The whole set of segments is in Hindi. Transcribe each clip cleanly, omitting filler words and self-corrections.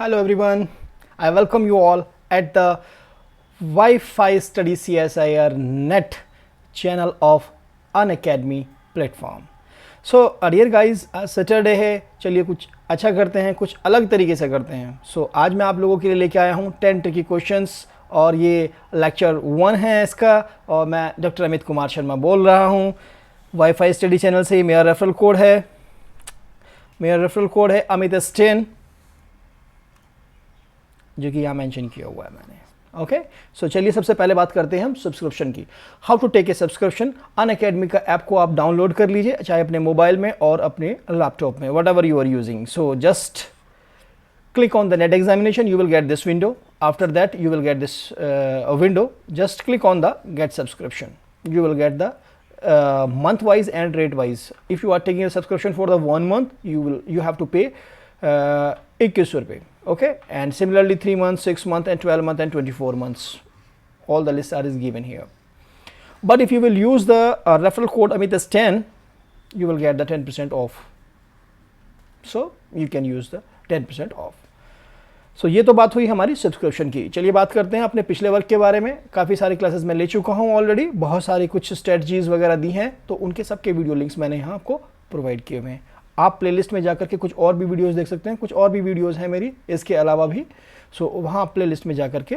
Hello everyone, I welcome you all at the Wi-Fi Study CSIR Net channel of Unacademy platform. So dear guys, आज सैटरडे है, चलिए कुछ अच्छा करते हैं, कुछ अलग तरीके से करते हैं. आज मैं आप लोगों के लिए लेके आया हूँ 10 ट्रिकी क्वेश्चंस और ये लेक्चर 1 है इसका और मैं डॉक्टर अमित कुमार शर्मा बोल रहा हूँ वाईफाई स्टडी चैनल से. मेरा रेफरल कोड है अमित S10 जो कि यहाँ मेंशन किया हुआ है मैंने. ओके सो चलिए सबसे पहले बात करते हैं हम सब्सक्रिप्शन की. How to take a subscription. Unacademy का ऐप को आप डाउनलोड कर लीजिए, चाहे अपने मोबाइल में और अपने लैपटॉप में, whatever you are using. So just click on the net examination, you will get this window. After that you will get this window. Just click on the get subscription. You will get the month wise and rate wise. If you are taking a subscription for the 1 month, you have to pay 21 रुपये. Okay, and similarly 3 months, 6 months and 12 months and 24 months, all the lists are is given here. But if you will use the referral code Amit S10, you will get the 10% off. So you can use the 10% off. सो ये तो बात हुई हमारी सब्सक्रिप्शन की. चलिए बात करते हैं अपने पिछले वर्क के बारे में. काफ़ी सारी क्लासेस मैं ले चुका हूँ ऑलरेडी, बहुत सारी कुछ स्ट्रेटजीज वगैरह दी हैं, तो उनके सबके वीडियो लिंक्स मैंने यहाँ आपको प्रोवाइड किए हुए हैं. आप प्लेलिस्ट में जाकर के कुछ और भी वीडियोस देख सकते हैं, कुछ और भी वीडियोस हैं मेरी इसके अलावा भी. सो वहाँ प्लेलिस्ट में जाकर के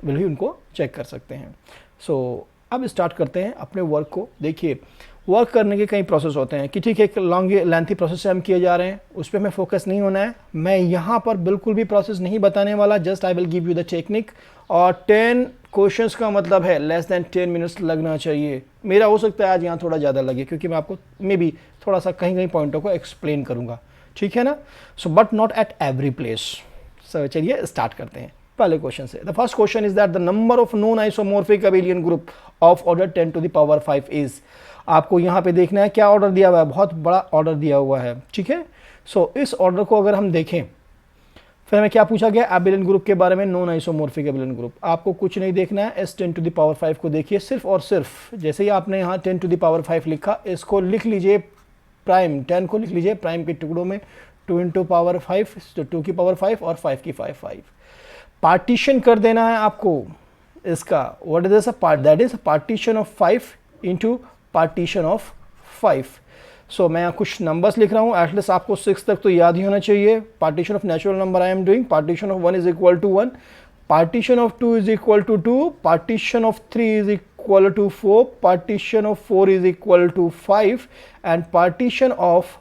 भी उनको चेक कर सकते हैं. सो अब स्टार्ट करते हैं अपने वर्क को. देखिए वर्क करने के कई प्रोसेस होते हैं कि ठीक है एक लॉन्ग लेंथी प्रोसेस से हम किए जा रहे हैं, उस पर हमें फोकस नहीं होना है. मैं यहाँ पर बिल्कुल भी प्रोसेस नहीं बताने वाला, just I will give you the technique. और 10 क्वेश्चंस का मतलब है लेस देन 10 मिनट्स लगना चाहिए. मेरा हो सकता है आज यहाँ थोड़ा ज़्यादा लगे क्योंकि मैं आपको मे बी थोड़ा सा कहीं पॉइंटों को एक्सप्लेन करूँगा, ठीक है ना. So but not at every place. So चलिए स्टार्ट करते हैं पहले क्वेश्चन से. The first question is that the number of non isomorphic abelian group of order 10 to the power 5 is. आपको यहाँ पे देखना है क्या ऑर्डर दिया हुआ है, बहुत बड़ा ऑर्डर दिया हुआ है, ठीक है. सो इस ऑर्डर को अगर हम देखें, फिर हमें क्या पूछा गया एबिलियन ग्रुप के बारे में, नॉन आइसोमॉर्फिक एबिलियन ग्रुप. आपको कुछ नहीं देखना है, S 10 to the power 5 को देखिए सिर्फ और सिर्फ. जैसे ही आपने यहाँ 10 to the power 5 लिखा, इसको लिख लीजिए प्राइम, 10 को लिख लीजिए प्राइम के टुकड़ों में, 2 into power 5, तो 2 की पावर 5 और 5 की 5. पार्टीशन कर देना है आपको इसका. What is this? That is partition of 5 into partition of 5. सो मैं यहाँ कुछ नंबर्स लिख रहा हूँ, एटलीस्ट आपको 6 तक तो याद ही होना चाहिए. Partition of natural number I am doing. Partition of 1 is equal to 1, partition of 2 is equal to 2, partition of 3 is equal to 4, partition of 4 is equal to 5 and partition of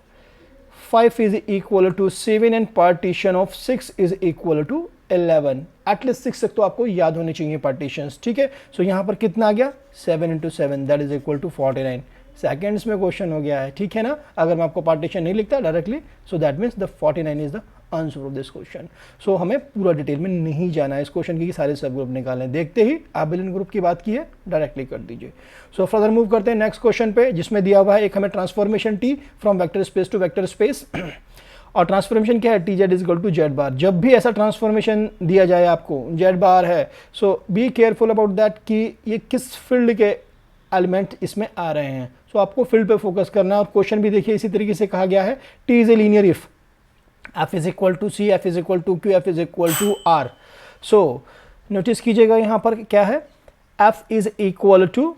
5 is equal to 7 and partition of 6 is equal to 11. At least 6 तक तो आपको याद होने चाहिए पार्टीशंस, ठीक है. सो यहाँ पर कितना आ गया 7 into 7 that is equal to 49 seconds में क्वेश्चन हो गया है, ठीक है ना. अगर मैं आपको पार्टीशन नहीं लिखता directly, so that means the 49 is the answer of this question. So हमें पूरा डिटेल में नहीं जाना है इस क्वेश्चन की सारे सब ग्रुप निकालें. देखते ही एबिलियन ग्रुप की बात की है, डायरेक्टली कर दीजिए. सो फर्दर मूव करते हैं नेक्स्ट क्वेश्चन पे, जिसमें दिया हुआ है एक हमें transformation T from vector space to vector space. और ट्रांसफॉर्मेशन क्या है, T Z is equal to Z bar. जब भी ऐसा ट्रांसफॉर्मेशन दिया जाए आपको, जेड बार है, सो बी केयरफुल अबाउट दैट कि ये किस फील्ड के एलिमेंट इसमें आ रहे हैं. सो आपको फील्ड पे फोकस करना है. और क्वेश्चन भी देखिए इसी तरीके से कहा गया है, T is a linear if f is equal to C, f is equal to Q, f is equal to R. So notice कीजिएगा यहाँ पर क्या है, f is equal to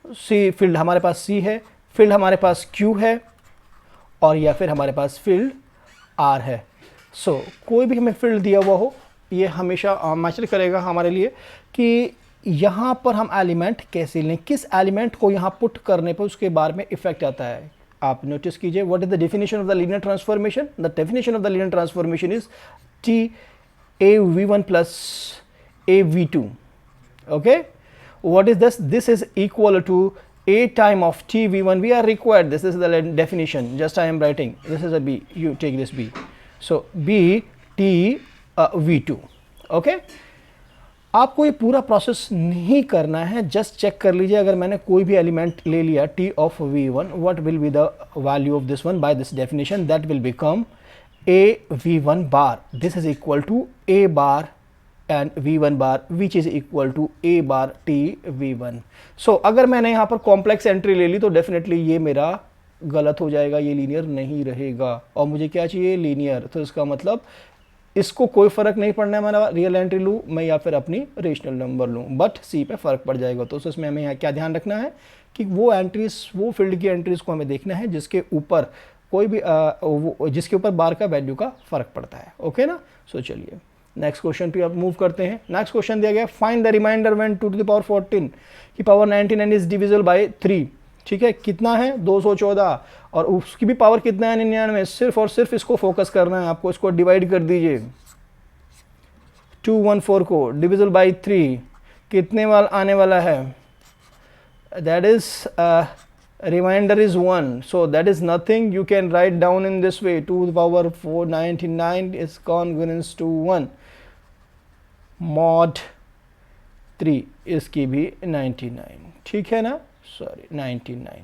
C, field हमारे पास c है, फील्ड हमारे पास q है और या फिर हमारे पास फील्ड r है. सो कोई भी हमें फील्ड दिया हुआ हो, ये हमेशा मैटर करेगा हमारे लिए कि यहाँ पर हम एलिमेंट कैसे लें, किस एलिमेंट को यहाँ पुट करने पर उसके बारे में इफेक्ट आता है. आप नोटिस कीजिए, what is the definition of the linear transformation. The definition of the linear transformation is T A V one plus A V two. Okay, what is this? This is equal to a time of t v1. we are required, this is the definition, just I am writing, this is a b, you take this b. so b t v2. okay, आपको ये पूरा प्रोसेस नहीं करना है, जस्ट चेक कर लीजिए. अगर मैंने कोई भी एलिमेंट ले लिया t of v1, what will be the value of this one by this definition? that will become a v1 bar. this is equal to a bar and v1 bar which is equal to a bar t v1. so अगर मैंने यहाँ पर कॉम्प्लेक्स एंट्री ले ली तो डेफिनेटली ये मेरा गलत हो जाएगा, ये लीनियर नहीं रहेगा। और मुझे क्या चाहिए, लीनियर। तो इसका मतलब इसको कोई फ़र्क नहीं पड़ना है, हमारा रियल एंट्री लूँ मैं या फिर अपनी रेशनल नंबर लूँ, बट सी पे फ़र्क पड़ जाएगा। तो उसमें हमें यहाँ क्या ध्यान रखना है कि वो एंट्रीज, वो फील्ड की एंट्रीज को हमें देखना है जिसके ऊपर कोई भी जिसके ऊपर बार का वैल्यू का फ़र्क पड़ता है। ओके ना। सो चलिए नेक्स्ट क्वेश्चन पे अब मूव करते हैं। नेक्स्ट क्वेश्चन दिया गया, find the reminder when 2 to the power 14 की पावर 99 इज डिविजिबल बाय 3। ठीक है, कितना है 214 और उसकी भी पावर कितना है 99। सिर्फ और सिर्फ इसको फोकस करना है आपको, इसको डिवाइड कर दीजिए 214 को डिविजिबल बाय 3 कितने वाला आने वाला है, that is remainder is 1, so that is nothing. You can write down in this way, 2 to the power 499 is congruence to 1 mod 3 इसकी भी 99। ठीक है ना, sorry 99।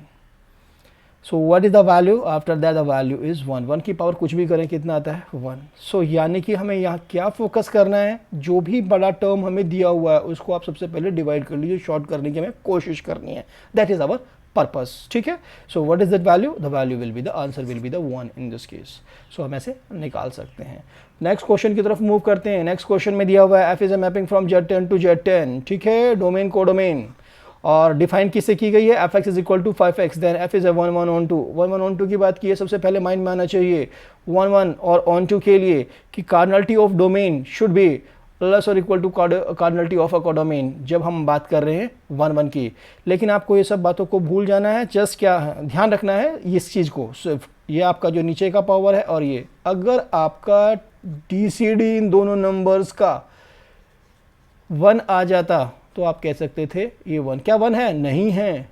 So what is the value after that, the value is 1। 1 की पावर कुछ भी करें कितना आता है 1। सो यानी कि हमें यहाँ क्या फोकस करना है, जो भी बड़ा टर्म हमें दिया हुआ है उसको आप सबसे पहले डिवाइड कर लीजिए, शॉर्ट करने की हमें कोशिश करनी है, दैट इज आवर पर्पस। ठीक है, so what is that value, the value will be, the answer will be the 1 in this case. So हम ऐसे निकाल सकते हैं। नेक्स्ट क्वेश्चन की तरफ मूव करते हैं। नेक्स्ट क्वेश्चन में दिया हुआ है F is a mapping from Z10 to Z10। ठीक है, डोमेन कोडोमेन, और डिफाइन किससे की गई है, F X is equal to 5x, then F is 1 1 on 2। 1 1 on 2 की बात की है, सबसे पहले माइंड में आना चाहिए 1 1 और ऑन 2 के लिए कि cardinality of domain should be less और equal to cardinality of a codomain, जब हम बात कर रहे हैं 1 1 की। लेकिन आपको ये सब बातों को भूल जाना है, जस्ट क्या है ध्यान रखना है इस चीज़ को, सिर्फ ये आपका जो नीचे का पावर है और ये, अगर आपका DCD इन दोनों नंबर्स का 1 आ जाता तो आप कह सकते थे ये 1, क्या 1 है, नहीं है।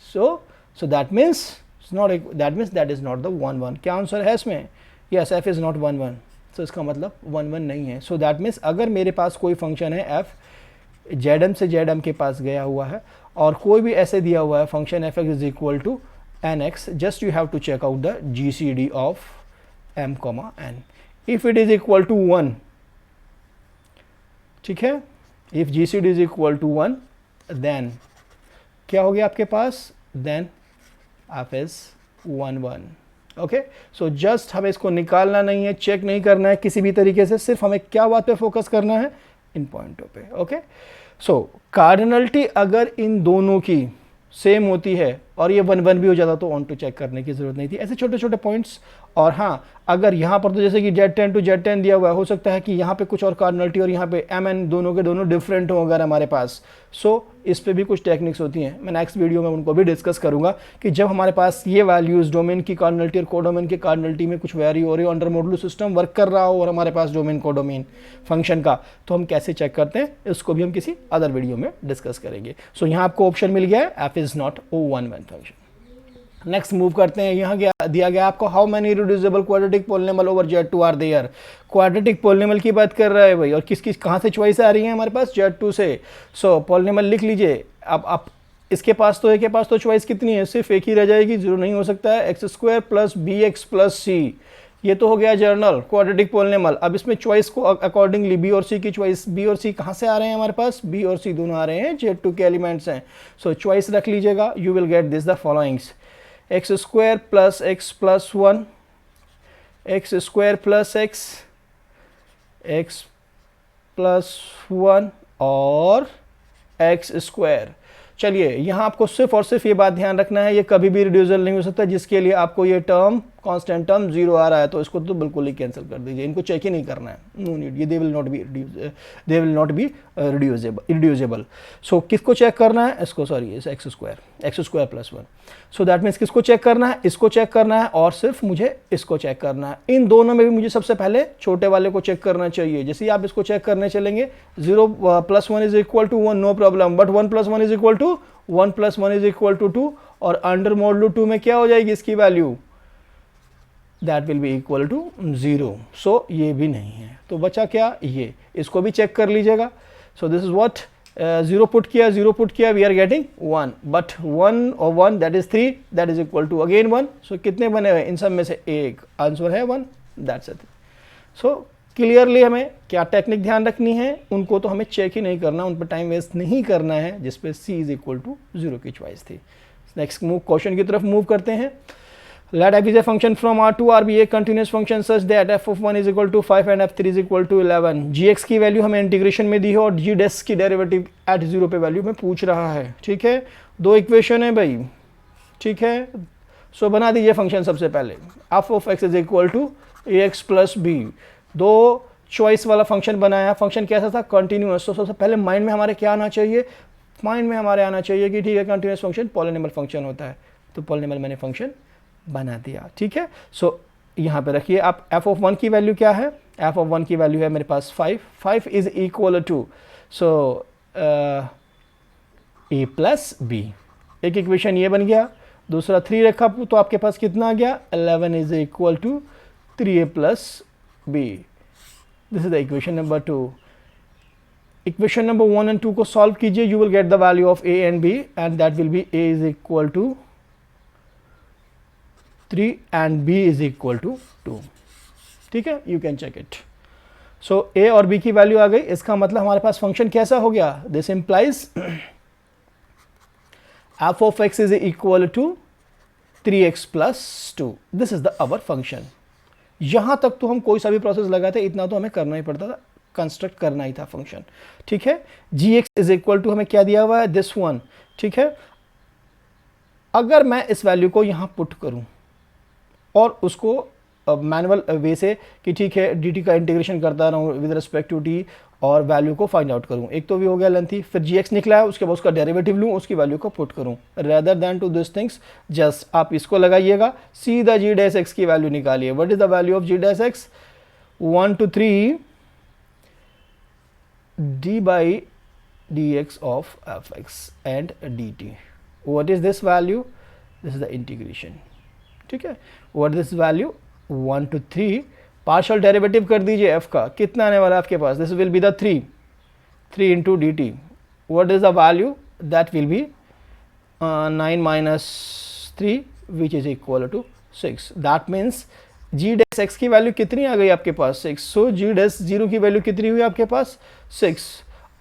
सो that means not, that means that is not the 1 1। क्या आंसर है इसमें, यस एफ इज नॉट 1 1। सो इसका मतलब 1 1 नहीं है। सो दैट मीन्स अगर मेरे पास कोई फंक्शन है एफ ZM से ZM के पास गया हुआ है और कोई भी ऐसे दिया हुआ है function F X is equal to NX, just you have to check out the GCD of M, N। If it is equal to 1, ठीक है, if GCD is equal to 1 then क्या हो गया आपके पास, then F is 1 1। Okay, so just हमें इसको निकालना नहीं है, चेक नहीं करना है किसी भी तरीके से, सिर्फ हमें क्या बात पे फोकस करना है, इन पॉइंटों पे। ओके, सो कार्डिनलिटी अगर इन दोनों की सेम होती है और ये 1 1 भी हो जाता तो ऑन टू चेक करने की जरूरत नहीं थी, ऐसे छोटे छोटे पॉइंट्स। और हाँ, अगर यहाँ पर तो जैसे कि Z10 टू Z10 दिया हुआ है, हो सकता है कि यहाँ पे कुछ और कार्डिनलिटी और यहाँ पे MN दोनों के दोनों डिफरेंट हो अगर हमारे पास। सो इस पे भी कुछ टेक्निक्स होती हैं, मैं नेक्स्ट वीडियो में उनको भी डिस्कस करूंगा कि जब हमारे पास ये वैल्यूज़ डोमेन की कार्डिनलिटी और कोडोमेन की कार्डिनलिटी में कुछ वेरी हो रही हो, अंडर मॉडुलो सिस्टम वर्क कर रहा हो और हमारे पास डोमेन कोडोमेन फंक्शन का, तो हम कैसे चेक करते हैं इसको भी हम किसी अदर वीडियो में डिस्कस करेंगे। सो यहाँ आपको ऑप्शन मिल गया है F is not O1 1 function. Next move करते हैं, यहाँ दिया गया आपको how many reducible quadratic polynomial over Z2 are there. Quadratic polynomial की बात कर रहा है भाई, और किस कहाँ से चॉइस आ रही है हमारे पास, Z2 से। सो पॉलिनोमियल लिख लीजिए। अब आप इसके पास तो चॉइस कितनी है, सिर्फ एक ही रह जाएगी, जीरो नहीं हो सकता है, x² प्लस BX+C। ये तो हो गया जर्नल क्वाड्रेटिक पॉलिनोमियल। अब इसमें चॉइस को अकॉर्डिंगली बी और सी की चॉइस, बी और सी कहाँ से आ रहे हैं हमारे पास, बी और सी दोनों आ रहे हैं Z2 के एलिमेंट्स हैं। सो चॉइस रख लीजिएगा, you will get this the followings, x² plus x+1, x² plus x+1 और x²। चलिए यहाँ आपको सिर्फ और सिर्फ ये बात ध्यान रखना है, ये कभी भी रिड्यूसल नहीं हो सकता, जिसके लिए आपको ये टर्म कांस्टेंट टर्म 0 आ रहा है, तो इसको तो बिल्कुल ही कैंसिल कर दीजिए, इनको चेक ही नहीं करना है, नो नीड, ये they will not be reducible. So किसको चेक करना है, इसको, sorry x² plus 1। So that means किसको चेक करना है, इसको चेक करना है और सिर्फ मुझे इसको चेक करना है। इन दोनों में भी मुझे सबसे पहले छोटे वाले को चेक करना चाहिए। जैसे ही आप इसको चेक करने चलेंगे, 0 + 1 is equal to 1, no problem, but 1 + 1 is equal to 1 + 1 is equal to 2, और अंडर मॉडुलो 2 में क्या हो जाएगी इसकी value, that will be equal to 0। So ये भी नहीं है, तो बचा क्या, ये, इसको भी चेक कर लीजिएगा। So this is what, 0 put किया, वी आर गेटिंग 1, बट 1 और 1 that is 3, that is equal to again 1। So कितने बने हुए, इन सब में से एक आंसर है 1, दैट्स इट। सो क्लियरली हमें क्या टेक्निक ध्यान रखनी है, उनको तो हमें चेक ही नहीं करना, उन पर टाइम वेस्ट नहीं करना है, जिसपे C इज इक्वल टू 0 की चॉइस थी। नेक्स्ट क्वेश्चन की तरफ मूव करते हैं। Let f is a function from R to R be a continuous function such that f of 1 is equal to 5 and f3 is equal to 11. gx की वैल्यू हमें इंटीग्रेशन में दी है और g डेस की डेरिवेटिव एट 0 पे वैल्यू में पूछ रहा है, ठीक है। दो इक्वेशन है भाई, ठीक है। सो बना दीजिए फंक्शन सबसे पहले f of x is equal to ax plus B. दो चॉइस वाला फंक्शन बनाया, फंक्शन कैसा था, कंटिन्यूअस। तो सबसे पहले माइंड में हमारे क्या आना चाहिए, माइंड में हमारे आना चाहिए कि ठीक है कंटिन्यूअस फंक्शन पॉलिनोमियल फंक्शन होता है, तो पॉलिनोमियल मैंने फंक्शन बना दिया, ठीक है। सो यहाँ पे रखिए आप f ऑफ 1 की वैल्यू क्या है, f ऑफ 1 की वैल्यू है मेरे पास 5 is equal to so a plus B. एक इक्वेशन ये बन गया, दूसरा 3 रखा तो आपके पास कितना आ गया, 11 is equal to 3a plus B. This is the equation number 2। Equation number 1 and 2 को सॉल्व कीजिए, you will get the value of a and b and that will be a is equal to 3 and b is equal to 2, ठीक है। You can check it. So a और b की वैल्यू आ गई, इसका मतलब हमारे पास फंक्शन कैसा हो गया, this implies f of x is equal to 3x plus 2। This is the our function. यहां तक तो हम कोई सा भी प्रोसेस लगाते, इतना तो हमें करना ही पड़ता था, कंस्ट्रक्ट करना ही था फंक्शन, ठीक है। gx इज इक्वल टू हमें क्या दिया हुआ है, दिस वन, ठीक है। अगर मैं इस वैल्यू को यहां पुट करूं और उसको मैनुअल वे से कि ठीक है dt का इंटीग्रेशन करता रहूँ विद रिस्पेक्ट टू t और वैल्यू को फाइंड आउट करूँ, एक तो भी हो गया लेंथी, फिर gx निकला है उसके बाद उसका डेरिवेटिव लूँ, उसकी वैल्यू को पुट करूँ, rather than to this things just आप इसको लगाइएगा, सीधा g डैश x की वैल्यू निकालिए। What is the value of g dash x, 1 to 3 d by dx of fx and dt। what is this value, this is the integration, ठीक है। What this value, 1 to 3 partial derivative कर दीजिए f का, कितना आने वाला है आपके पास, this will be the 3 into D T. What is the value, that will be 9 minus 3 which is equal to 6। That means g dash x की वैल्यू कितनी आ गई आपके पास, 6। सो g डैश 0 की वैल्यू कितनी हुई आपके पास, 6।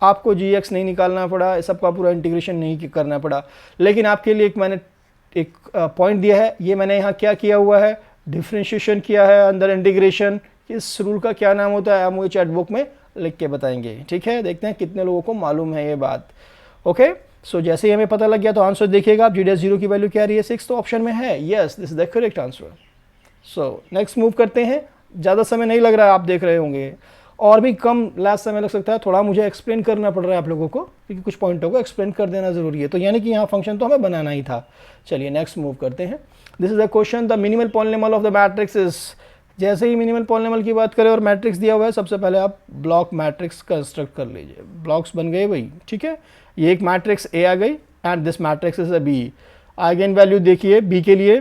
आपको gx नहीं निकालना पड़ा, सबका पूरा इंटीग्रेशन नहीं करना पड़ा, लेकिन आपके लिए मैंने एक पॉइंट दिया है, ये मैंने यहाँ क्या किया हुआ है, डिफ्रेंशिएशन किया है अंदर इंटीग्रेशन। इस रूल का क्या नाम होता है आप मुझे चैट बुक में लिख के बताएंगे, ठीक है। देखते हैं कितने लोगों को मालूम है ये बात, ओके। सो जैसे ही हमें पता लग गया तो आंसर देखिएगा आप, g डैश 0 की वैल्यू क्या आ रही है, 6 तो ऑप्शन में है, yes this is the correct answer. So next move करते हैं, ज़्यादा समय नहीं लग रहा है, आप देख रहे होंगे, और भी कम लास्ट समय लग सकता है, थोड़ा मुझे एक्सप्लेन करना पड़ रहा है आप लोगों को, क्योंकि कुछ पॉइंटों को एक्सप्लेन कर देना जरूरी है, तो यानी कि यहाँ फंक्शन तो हमें बनाना ही था। चलिए नेक्स्ट मूव करते हैं। This is the question, the minimal polynomial of the matrix is. जैसे ही मिनिमल पॉलिनोमियल की बात करें और मैट्रिक्स दिया हुआ है, सबसे पहले आप ब्लॉक मैट्रिक्स कंस्ट्रक्ट कर लीजिए। ब्लॉक्स बन गए भाई, ठीक है। ये एक मैट्रिक्स ए आ गई and this matrix is a B. Eigenvalue देखिए बी के लिए,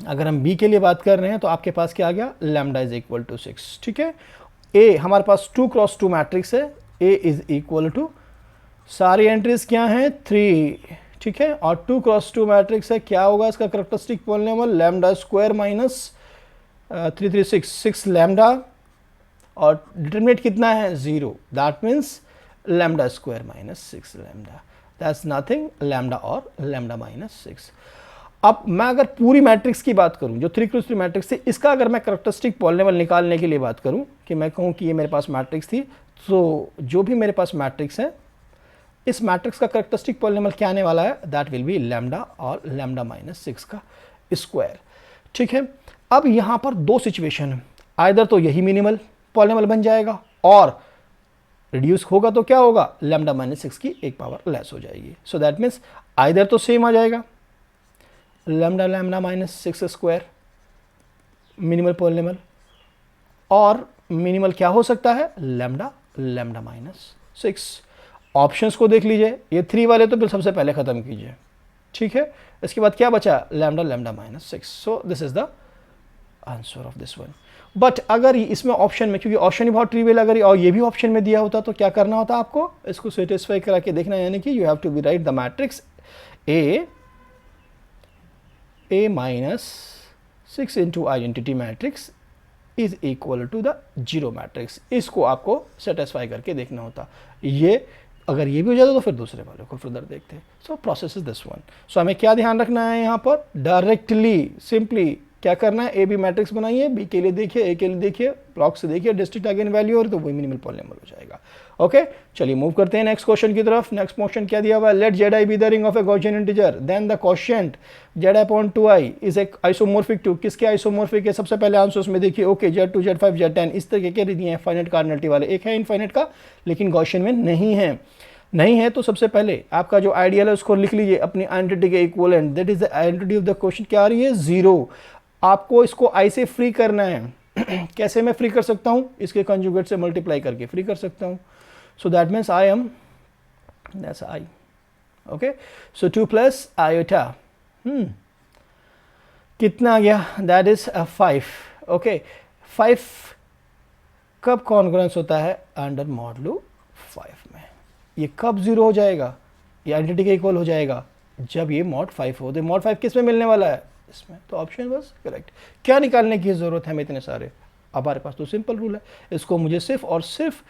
अगर हम बी के लिए बात कर रहे हैं तो आपके पास क्या आ गया, लैम्डा इज इक्वल टू 6, ठीक है। ए हमारे पास 2 क्रॉस 2 मैट्रिक्स है, ए इज इक्वल टू सारी एंट्रीज क्या हैं 3, ठीक है। और 2 क्रॉस 2 मैट्रिक्स है, क्या होगा इसका characteristic polynomial, lambda square minus 3 3 6 lambda, और डिटरमिनेंट कितना है 0, that means lambda square minus 6 lambda, that's nothing lambda और लैम्डा माइनस 6। अब मैं अगर पूरी मैट्रिक्स की बात करूं जो 3 क्रॉस 3 मैट्रिक्स थी, इसका अगर मैं करेक्टरिस्टिक पॉलिनोमियल निकालने के लिए बात करूं कि मैं कहूं कि ये मेरे पास मैट्रिक्स थी, तो जो भी मेरे पास मैट्रिक्स है इस मैट्रिक्स का करेक्टरिस्टिक पॉलिनोमियल क्या आने वाला है, दैट विल बी लैम्डा और लैम्डा माइनस 6 का स्क्वायर, ठीक है। अब यहाँ पर दो सिचुएशन है, आइदर तो यही मिनिमल पॉलिनोमियल बन जाएगा और रिड्यूस होगा तो क्या होगा, लैम्डा माइनस 6 की एक पावर लेस हो जाएगी। सो दैट मीन्स आइदर तो सेम आ जाएगा lambda lambda minus 6 square minimal polynomial, और मिनिमल क्या हो सकता है, लैम्डा लैम्डा माइनस 6। ऑप्शंस को देख लीजिए, ये 3 वाले तो फिर सबसे पहले ख़त्म कीजिए, ठीक है। इसके बाद क्या बचा, lambda lambda minus 6। So this is the answer of this one. But अगर इसमें ऑप्शन में, क्योंकि ऑप्शन ही बहुत ट्रिवियल, अगर और ये भी ऑप्शन में दिया होता तो क्या करना होता आपको, इसको सेटिस्फाई करा के देखना, यानी कि you have to be right the matrix A minus 6 into identity matrix is equal to the zero matrix, इसको आपको सेटिस्फाई करके देखना होता। ये अगर ये भी हो जाता तो फिर दूसरे वाले को फर्दर देखते हैं। So process is this one. So हमें क्या ध्यान रखना है यहाँ पर, डायरेक्टली सिंपली क्या करना है, ए बी मैट्रिक्स बनाइए, बी के लिए देखिए, ए के लिए देखिए, ब्लॉक से देखिए डिस्ट्रिक्ट आइगन वैल्यू और तो वही मिनिमल पॉलिनॉमियल हो जाएगा। ओके चलिए मूव करते हैं नेक्स्ट क्वेश्चन की तरफ। नेक्स्ट क्वेश्चन क्या दिया हुआ है, let Z I be the ring of a Gaussian integer then the quotient Z upon 2i is एक आइसोमॉर्फिक टू, किसके आइसोमॉर्फिक है, सबसे पहले आंसर्स में देखिए। ओके Z2 Z5 Z10 इस तरह के दिए हैं फाइनाइट कार्डिनलिटी वाले, एक है इनफाइनाइट का लेकिन गॉसियन में नहीं है तो सबसे पहले आपका जो आइडियल है उसको लिख लीजिए अपनी आइडेंटिटी के equivalent, that is the identity of the question क्या आ रही है, 0। आपको इसको i से फ्री करना है कैसे मैं फ्री कर सकता हूं, इसके कंजुगेट से मल्टीप्लाई करके फ्री कर सकता हूं। सो that means I am that's i। Okay so 2 plus iota कितना आ गया, दैट इज 5। ओके 5 कब कॉन्ग्रुएंस होता है, अंडर मॉडुलो 5 में। ये कब 0 हो जाएगा, ये आइडेंटिटी के इक्वल हो जाएगा जब ये मॉड 5 हो। तो मॉड 5 किस में मिलने वाला है, इसमें। तो ऑप्शन बस करेक्ट। क्या निकालने की ज़रूरत है हमें इतने सारे, हमारे पास तो सिंपल रूल है, इसको मुझे सिर्फ और सिर्फ